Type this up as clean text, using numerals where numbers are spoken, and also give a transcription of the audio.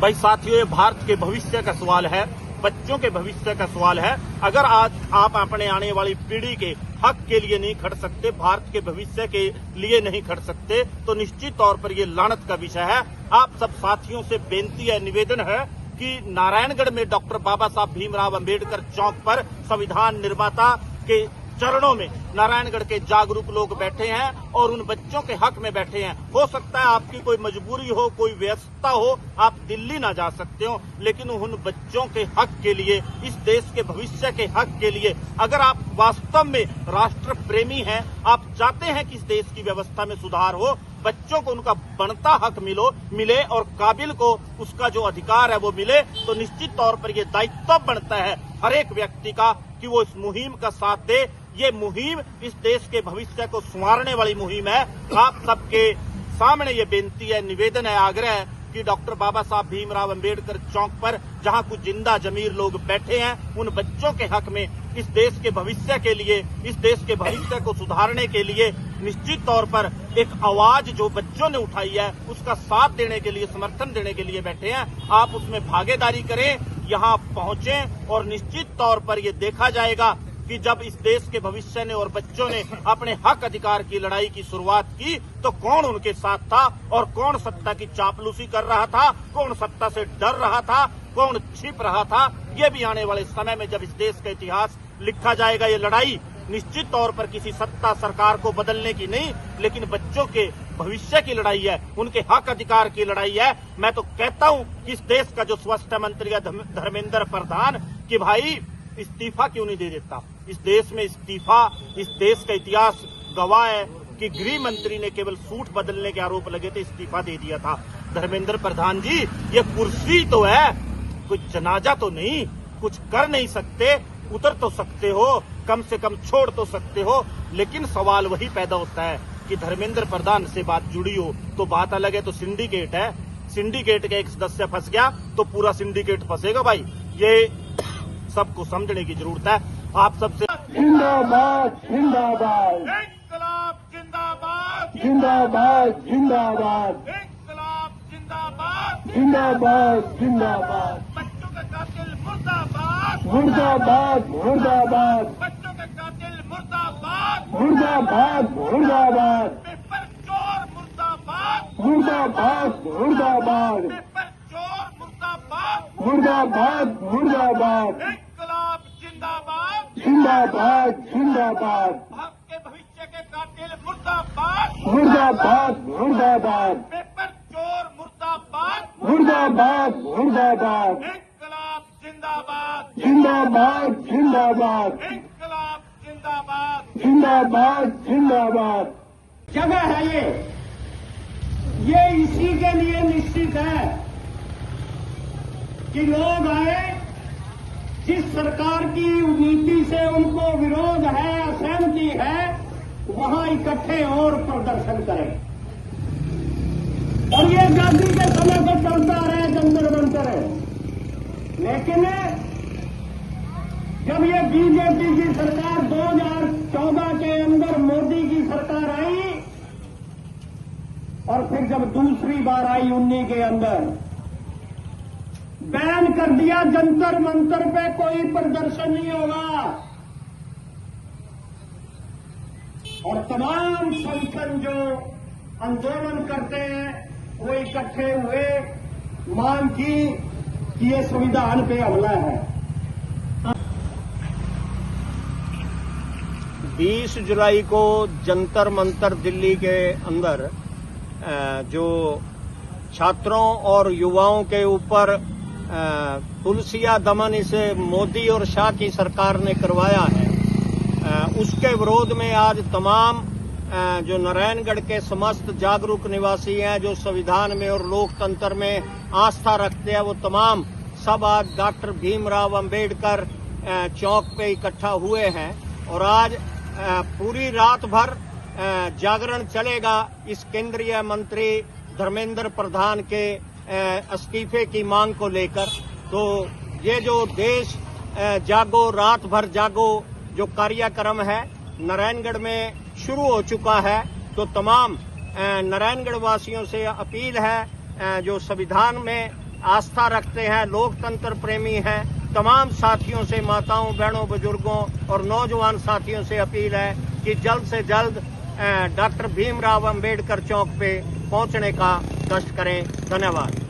भाई साथियों, ये भारत के भविष्य का सवाल है, बच्चों के भविष्य का सवाल है। अगर आज आप अपने आने वाली पीढ़ी के हक के लिए नहीं खड़ सकते, भारत के भविष्य के लिए नहीं खड़ सकते, तो निश्चित तौर पर ये लानत का विषय है। आप सब साथियों से बेनती है, निवेदन है कि नारायणगढ़ में डॉक्टर बाबा साहब भीमराव अंबेडकर चौक पर संविधान निर्माता के चरणों में नारायणगढ़ के जागरूक लोग बैठे हैं और उन बच्चों के हक में बैठे हैं। हो सकता है आपकी कोई मजबूरी हो, कोई व्यस्तता हो, आप दिल्ली ना जा सकते हो, लेकिन उन बच्चों के हक के लिए, इस देश के भविष्य के हक के लिए, अगर आप वास्तव में राष्ट्र प्रेमी हैं, आप चाहते हैं कि इस देश की व्यवस्था में सुधार हो, बच्चों को उनका बनता हक मिले और काबिल को उसका जो अधिकार है वो मिले, तो निश्चित तौर पर ये दायित्व बनता है हर एक व्यक्ति का कि वो इस मुहिम का साथ दे। ये मुहिम इस देश के भविष्य को संवारने वाली मुहिम है। आप सबके सामने ये बेनती है, निवेदन है, आग्रह है कि डॉक्टर बाबा साहब भीमराव अंबेडकर चौक पर जहां कुछ जिंदा जमीर लोग बैठे हैं, उन बच्चों के हक में, इस देश के भविष्य के लिए, इस देश के भविष्य को सुधारने के लिए निश्चित तौर पर एक आवाज जो बच्चों ने उठाई है उसका साथ देने के लिए, समर्थन देने के लिए बैठे हैं। आप उसमें भागीदारी करें, यहाँ पहुंचें और निश्चित तौर पर ये देखा जाएगा कि जब इस देश के भविष्य ने और बच्चों ने अपने हक अधिकार की लड़ाई की शुरुआत की तो कौन उनके साथ था और कौन सत्ता की चापलूसी कर रहा था, कौन सत्ता से डर रहा था, कौन छिप रहा था। ये भी आने वाले समय में जब इस देश का इतिहास लिखा जाएगा। ये लड़ाई निश्चित तौर पर किसी सत्ता सरकार को बदलने की नहीं, लेकिन बच्चों के भविष्य की लड़ाई है, उनके हक अधिकार की लड़ाई है। मैं तो कहता हूं कि इस देश का जो स्वास्थ्य मंत्री है धर्मेंद्र प्रधान, कि भाई इस्तीफा क्यों नहीं दे देता। इस देश में इस्तीफा, इस देश का इतिहास गवाह है कि गृह मंत्री ने केवल सूट बदलने के आरोप लगे थे, इस्तीफा दे दिया था। धर्मेंद्र प्रधान जी, ये कुर्सी तो है, कुछ जनाजा तो नहीं, कुछ कर नहीं सकते, उतर तो सकते हो, कम से कम छोड़ तो सकते हो, लेकिन सवाल वही पैदा होता है कि धर्मेंद्र प्रधान से बात जुड़ी हो तो बात अलग है। तो सिंडिकेट है, सिंडिकेट का एक सदस्य फंस गया तो पूरा सिंडिकेट फंसेगा। भाई ये सबको समझने की जरूरत है। आप सबसे जिंदाबाद जिंदाबाद इनकलाब जिंदाबाद, जिंदाबाद जिंदाबाद इनकलाब जिंदाबाद, जिंदाबाद जिंदाबाद बच्चों का कातिल मुर्दाबाद, मुर्दाबाद मुर्दाबाद बच्चों का कातिल मुर्दाबाद, मुर्दाबाद मुर्दाबाद पेपर चोर मुर्दाबाद, मुर्दाबाद मुर्दाबाद पेपर चोर मुर्दाबाद, मुर्दाबाद मुर्दाबाद इनकलाब जिंदाबाद, जिंदाबाद जिंदाबाद भारत के भविष्य के कातिल मुर्दाबाद, मुर्दाबाद मुर्दाबाद पेपर चोर मुर्दाबाद, मुर्दाबाद मुर्दाबाद इनकलाब जिंदाबाद, जिंदाबाद जिंदाबाद इनकलाब जिंदाबाद। जिंदाबाद जिंदाबाद जगह है ये इसी के लिए निश्चित है कि लोग आए, जिस सरकार की नीति से उनको विरोध है, असहमति है, वहां इकट्ठे और प्रदर्शन करें। और ये गांधी के समय से चलता रहे, जंतर मंतर है। लेकिन जब ये बीजेपी की सरकार 2014 के अंदर मोदी की सरकार आई और फिर जब दूसरी बार आई 19 के अंदर, बैन कर दिया, जंतर मंतर पे कोई प्रदर्शन नहीं होगा। और तमाम संगठन जो आंदोलन करते हैं वो इकट्ठे हुए, मांग की कि ये संविधान पे हमला है। 20 जुलाई को जंतर मंतर दिल्ली के अंदर जो छात्रों और युवाओं के ऊपर पुलिसिया दमन इसे मोदी और शाह की सरकार ने करवाया है, उसके विरोध में आज तमाम जो नारायणगढ़ के समस्त जागरूक निवासी हैं, जो संविधान में और लोकतंत्र में आस्था रखते हैं, वो तमाम सब आज डॉक्टर भीमराव अंबेडकर चौक पे इकट्ठा हुए हैं। और आज पूरी रात भर जागरण चलेगा इस केंद्रीय मंत्री धर्मेंद्र प्रधान के इस्तीफे की मांग को लेकर। तो ये जो देश जागो रात भर जागो जो कार्यक्रम है नारायणगढ़ में शुरू हो चुका है, तो तमाम नारायणगढ़ वासियों से अपील है, जो संविधान में आस्था रखते हैं, लोकतंत्र प्रेमी हैं, तमाम साथियों से, माताओं, बहनों, बुजुर्गों और नौजवान साथियों से अपील है कि जल्द से जल्द डॉक्टर भीमराव अंबेडकर चौक पे पहुंचने का कष्ट करें। धन्यवाद।